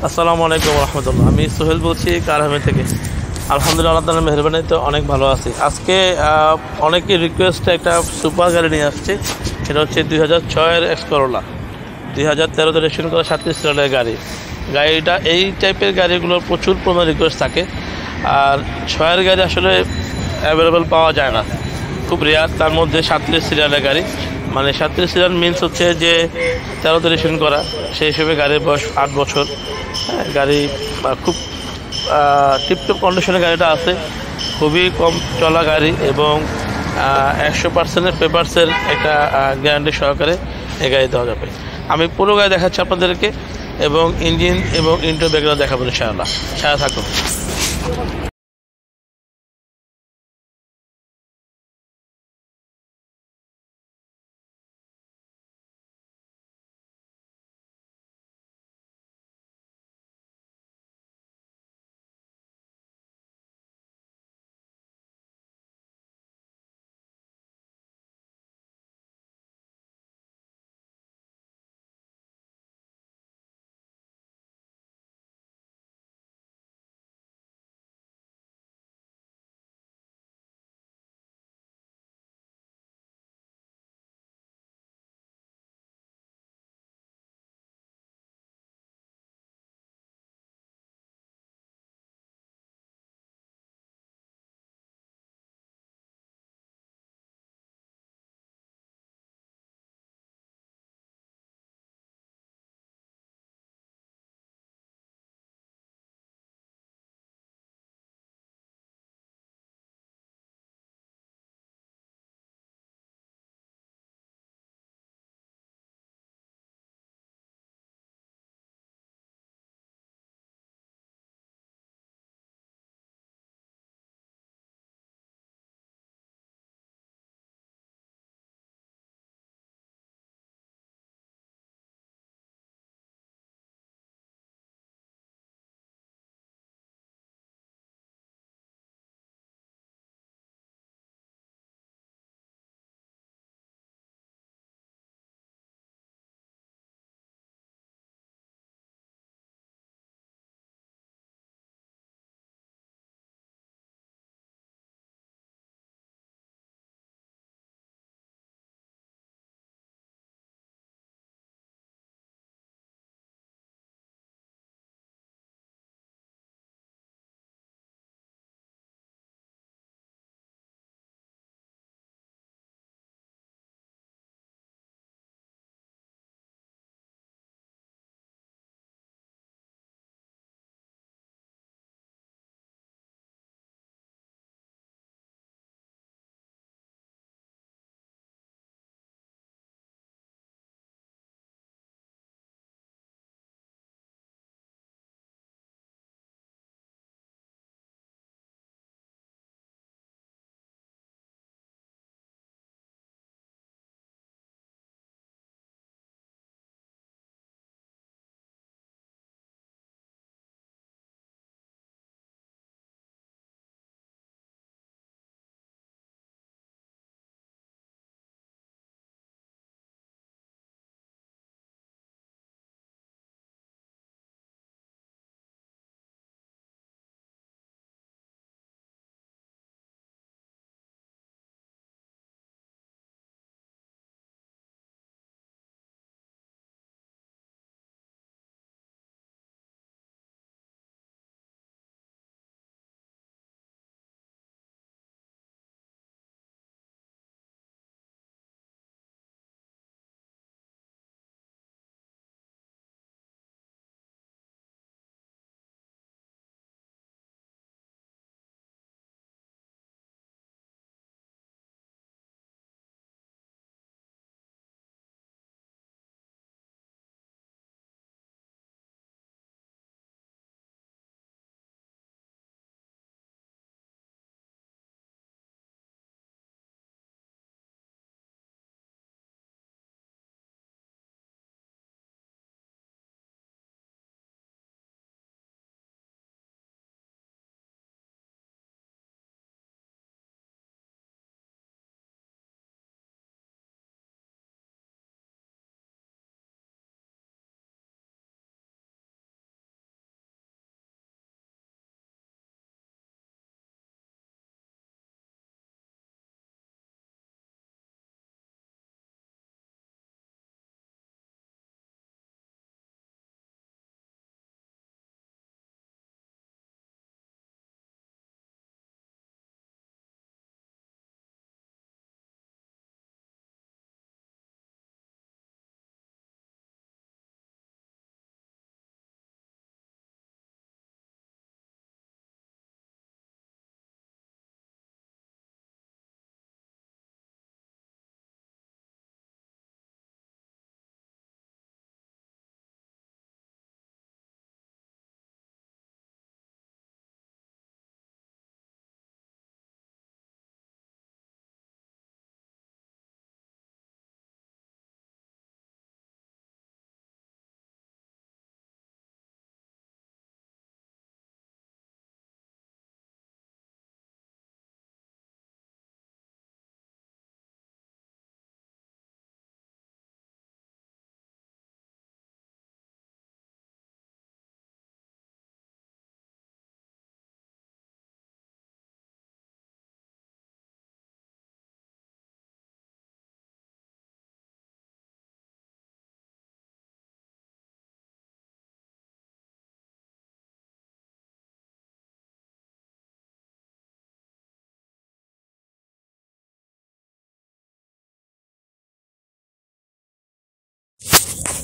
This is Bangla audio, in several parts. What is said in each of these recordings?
আসসালামু আলাইকুম রহমতুল্লাহ। আমি সোহেল বলছি কারহামি থেকে। আলহামদুলিল্লাহ, আল্লাহ তাআলার মেহেরবানিতে অনেক ভালো আছি। আজকে অনেকের রিকোয়েস্টে একটা সুপার গাড়ি নিয়ে আসছি। এটা হচ্ছে 2006-এর এক্স করোলা, 2013-তে রেজিস্ট্রেশন করা 37 সিলিন্ডারের গাড়ি। গাড়িটা এই টাইপের গাড়িগুলোর প্রচুর পরিমাণ রিকোয়েস্ট থাকে। আর 6-এর গাড়ি আসলে অ্যাভেলেবেল পাওয়া যায় না, খুব রেয়ার। তার মধ্যে 37 সিলিন্ডারের গাড়ি, মানে 37 সিলিন্ডার মিনস হচ্ছে যে 13-তে রেজিস্ট্রেশন করা, সেই হিসেবে গাড়ির বয়স 8 বছর। গাড়ি খুব টিপটপ কন্ডিশনের গাড়িটা আছে, খুবই কম চলা গাড়ি এবং 100% পেপারসের একটা গ্যারান্টি সহকারে এই গাড়ি দেওয়া যাবে। আমি পুরো গাড়ি দেখাচ্ছি আপনাদেরকে এবং ইঞ্জিন এবং ইন্টার ব্যাকগ্রাউন্ড দেখাবো ইনশাআল্লাহ। সাথে থাকুন।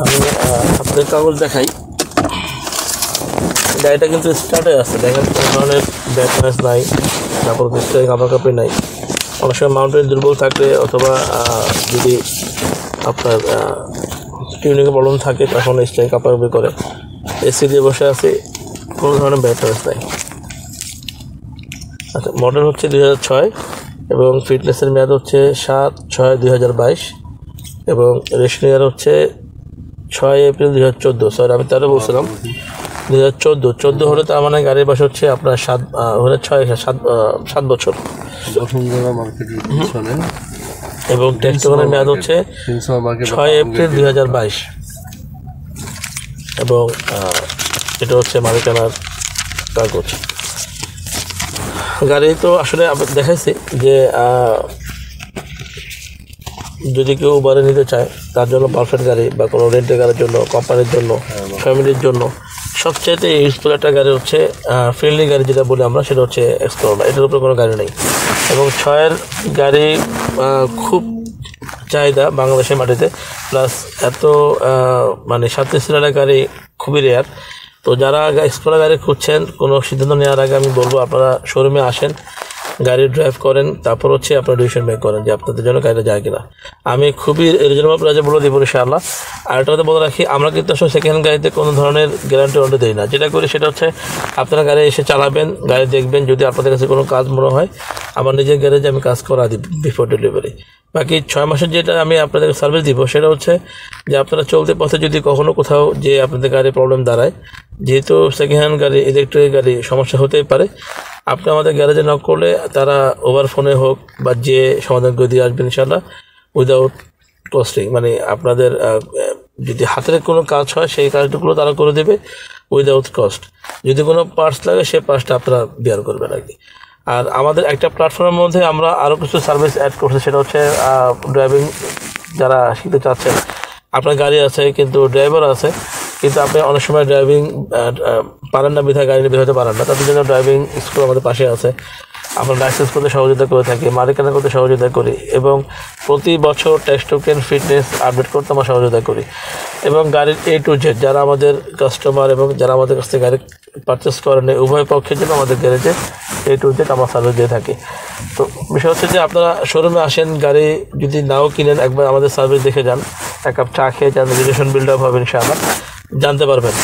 আমি আপনাদের কাগজ দেখাই। গাড়িটা কিন্তু স্টার্টে আছে, দেখেন কোনো ধরনের ব্যাকনেস নাই, তারপর কাপড় নাই। অনেক সময় মাউন্টেন দুর্বল থাকলে অথবা যদি আপনার টিউনিংয়ে প্রবলেম থাকে তখন স্টাইল কাপড় করে। এসি দিয়ে বসে আছে, কোনো ধরনের ব্যাকনেস নাই। আচ্ছা, মডেল হচ্ছে 2006 এবং ফিটনেসের মেয়াদ হচ্ছে 7/6/2022 এবং রেজিস্ট্রেশন ইয়ার হচ্ছে 6 এপ্রিল 2014। সরি, আমি 13 বলছিলাম, 2014 হলে তার মানে গাড়ির বয়স হচ্ছে আপনার 7 বছর। এবং টেক্সটনের মেয়াদ হচ্ছে 6 এপ্রিল 2022 এবং এটা হচ্ছে মালিকানার কাগজ। গাড়ি তো আসলে দেখাইছি যে যদি কেউ উবারে নিতে চায় তার জন্য পারফেক্ট গাড়ি, বা কোনো রেন্টের গাড়ির জন্য, কোম্পানির জন্য, ফ্যামিলির জন্য সবচেয়ে ইউজফুল একটা গাড়ি হচ্ছে ফ্রেন্ডলি গাড়ি যেটা বলি আমরা, সেটা হচ্ছে Corolla। এটার উপরে কোনো গাড়ি নেই এবং 6-এর গাড়ি খুব চাহিদা বাংলাদেশের মাটিতে, প্লাস এত মানে 37 সিলিন্ডার গাড়ি খুবই রেয়ার। তো যারা Corolla গাড়ি খুঁজছেন, কোনো সিদ্ধান্ত নেওয়ার আগে আমি বলবো আপনারা শোরুমে আসেন, গাড়ি ড্রাইভ করেন, তারপর হচ্ছে আপনারা ডিসিশন মেক করেন যে আপনাদের জন্য গাড়িটা যায় কিনা। আমি খুবই রিজনেবল প্রাইসে বলে দিব ইনশাআল্লাহ। আর এটাতে বলে রাখি, আমরা কিন্তু আসলে সেকেন্ড হ্যান্ড গাড়িতে কোনো ধরনের গ্যারান্টি ওয়ারেন্টি দিই না। যেটা করি সেটা হচ্ছে আপনারা গাড়ি এসে চালাবেন, গাড়ি দেখবেন, যদি আপনাদের কাছে কোনো কাজ মনে হয় আমার নিজের গ্যারেজে আমি কাজ করা দিই বিফোর ডেলিভারি। বাকি 6 মাসের যেটা আমি আপনাদের সার্ভিস দিব সেটা হচ্ছে যে আপনারা চলতে পথে যদি কখনও কোথাও যে আপনাদের গাড়ির প্রবলেম দাঁড়ায়, যেহেতু সেকেন্ড হ্যান্ড গাড়ি, ইলেকট্রিক গাড়ি সমস্যা হতেই পারে, আপনি আমাদের গ্যারেজে নক করলে তারা ওভার ফোনে হোক বা যে সমাধান করে দিয়ে আসবেন ইনশাআল্লাহ, উইদাউট কস্টিং। মানে আপনাদের যদি হাতের কোনো কাজ হয় সেই কাজটুকুলো তারা করে দেবে উইদাউট কস্ট। যদি কোনো পার্টস লাগে সেই পার্টসটা আপনারা বেয়ার করবেন আর কি। আর আমাদের একটা প্ল্যাটফর্মের মধ্যে আমরা আরও কিছু সার্ভিস অ্যাড করছি, সেটা হচ্ছে ড্রাইভিং যারা শিখতে চাচ্ছেন, আপনার গাড়ি আছে কিন্তু ড্রাইভার আছে, কিন্তু আপনি অনেক সময় ড্রাইভিং পারেন না, বিধায় গাড়ি নিয়ে হতে পারেন না, তাদের জন্য ড্রাইভিং স্কুল আমাদের পাশে আছে। আমরা লাইসেন্স করতে সহযোগিতা করে থাকি, মালিকানা করতে সহযোগিতা করি এবং প্রতি বছর টেস্ট টোকেন ফিটনেস আপডেট করতে আমরা সহযোগিতা করি। এবং গাড়ির A to Z যারা আমাদের কাস্টমার এবং যারা আমাদের কাছ থেকে গাড়ি পারচেস করেন, উভয় পক্ষের জন্য আমাদের গ্যারেজে A to Z আমরা সার্ভিস দিয়ে থাকি। তো বিষয় হচ্ছে যে আপনারা শোরুমে আসেন, গাড়ি যদি নাও কিনেন একবার আমাদের সার্ভিস দেখে যান, এক কাপ চা খেয়ে যান, রিলেশন বিল্ড আপ হবে ইনশাআল্লাহ, জানতে পারবেন।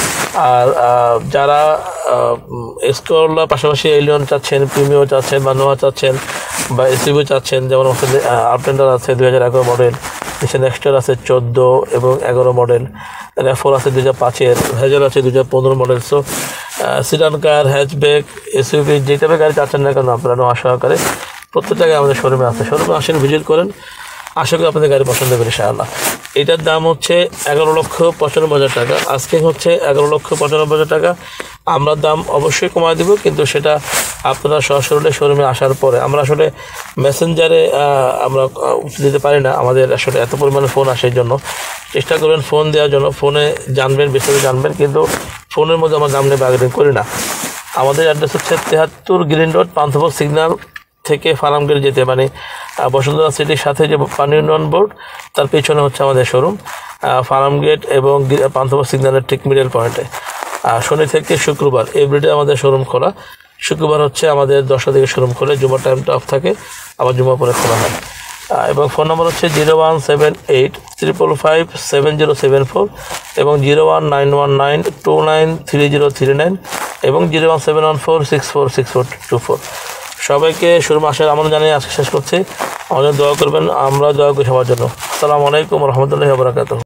আর যারা Corolla পাশাপাশি এলিয়ন চাচ্ছেন, প্রিমিও চাচ্ছেন বা নোয়া চাচ্ছেন বা এসইউভি চাচ্ছেন, যেমন আউটল্যান্ডার আছে 2011 মডেল, নেক্সটার আছে 14 এবং 11 মডেল, RAV4 আছে 2005-এর, হেজেল আছে 2015 মডেল। সো সিডান কার, হ্যাচব্যাক, এসইউভি যে টাইপের গাড়ি চাচ্ছেন না কেন আপনারা নোয়া সহকারে প্রত্যেকটা গাড়ি আমাদের শোরুমে আছে। শোরুমে আসেন, ভিজিট করেন, আশা করি আপনাদের গাড়ি পছন্দ করে ইনশাআল্লাহ। এটার দাম হচ্ছে 11,95,000 টাকা। আজকে হচ্ছে 11,95,000 টাকা। আমরা দাম অবশ্যই কমায় দেব, কিন্তু সেটা আপনারা সরাসরি শোরুমে আসার পরে। আমরা আসলে মেসেঞ্জারে আমরা দিতে পারি না, আমাদের আসলে এত পরিমাণে ফোন আসে, এই জন্য চেষ্টা করবেন ফোন দেওয়ার জন্য। ফোনে জানবেন, বিস্তারিত জানবেন, কিন্তু ফোনের মধ্যে আমরা দাম নিয়ে বার্গেনিং করি না। আমাদের অ্যাড্রেস হচ্ছে 73 গ্রিন রোড, পান্থপথ সিগন্যাল থেকে ফার্মগেট যেতে, মানে বসুন্ধরা সিটির সাথে যে পানি উন্নয়ন বোর্ড তার পেছনে হচ্ছে আমাদের শোরুম, ফার্মগেট এবং পান্থপথ সিগন্যালের ঠিক মিডল পয়েন্টে। শনি থেকে শুক্রবার এভরিডে আমাদের শোরুম খোলা। শুক্রবার হচ্ছে আমাদের 10টা থেকে শোরুম খোলে, জুমার টাইমটা অফ থাকে, আবার জুমা পরে খোলা হয়। এবং ফোন নম্বর হচ্ছে 0178555707 এবং 019192930339 এবং 01714646424। সবাইকে শোরুমে আসার আমন্ত্রণ জানিয়ে আজকে শেষ করছি। আমাদের দোয়া করবেন, আমরা দোয়া করি সবার জন্য। আসসালামু আলাইকুম ওয়া রাহমাতুল্লাহি ওয়া বারাকাতুহু।